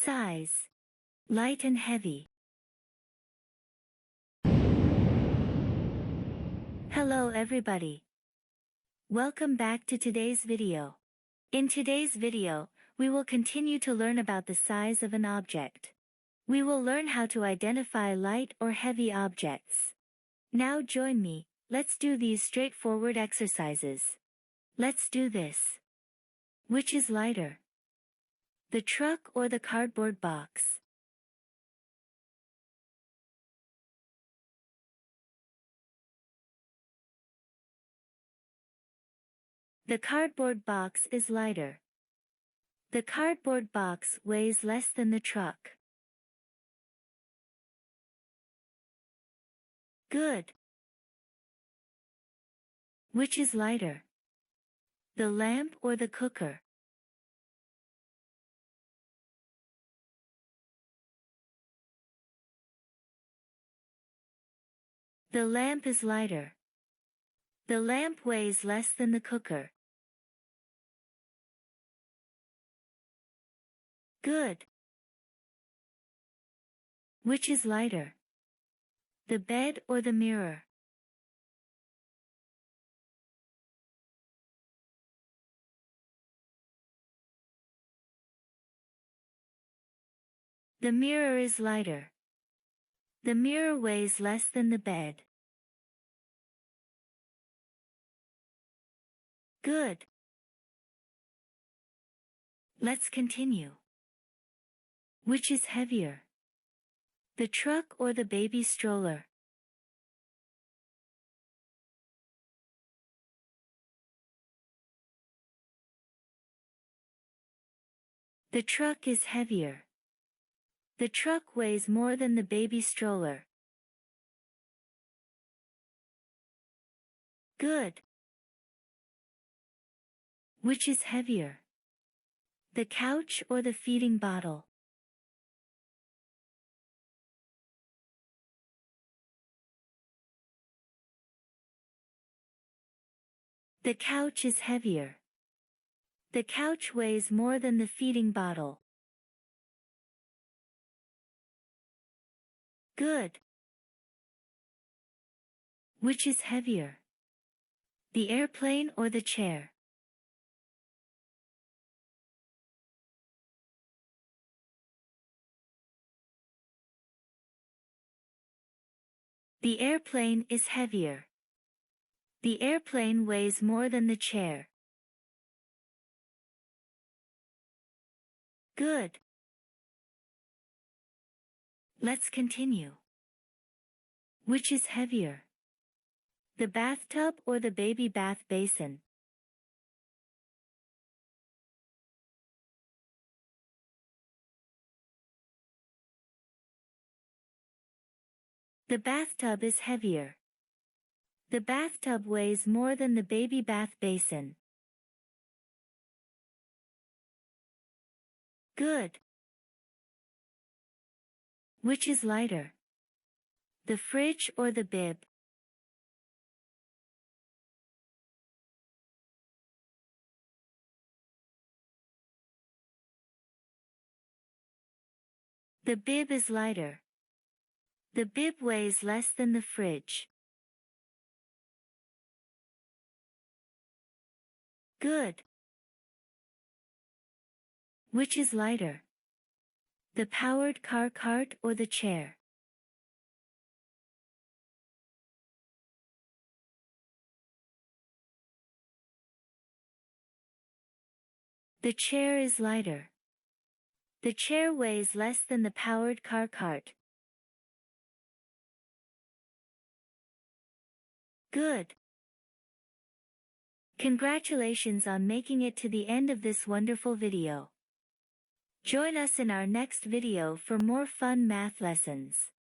Size. Light and heavy. Hello everybody. Welcome back to today's video. In today's video, we will continue to learn about the size of an object. We will learn how to identify light or heavy objects. Now join me, let's do these straightforward exercises. Let's do this. Which is lighter? The truck or the cardboard box? The cardboard box is lighter. The cardboard box weighs less than the truck. Good. Which is lighter? The lamp or the cooker? The lamp is lighter. The lamp weighs less than the cooker. Good. Which is lighter? The bed or the mirror? The mirror is lighter. The mirror weighs less than the bed. Good. Let's continue. Which is heavier? The truck or the baby stroller? The truck is heavier. The truck weighs more than the baby stroller. Good. Which is heavier? The couch or the feeding bottle? The couch is heavier. The couch weighs more than the feeding bottle. Good. Which is heavier? The airplane or the chair? The airplane is heavier. The airplane weighs more than the chair. Good. Let's continue. Which is heavier? The bathtub or the baby bath basin? The bathtub is heavier. The bathtub weighs more than the baby bath basin. Good. Which is lighter? The fridge or the bib? The bib is lighter. The bib weighs less than the fridge. Good. Which is lighter? The powered car cart or the chair? The chair is lighter. The chair weighs less than the powered car cart. Good. Congratulations on making it to the end of this wonderful video. Join us in our next video for more fun math lessons.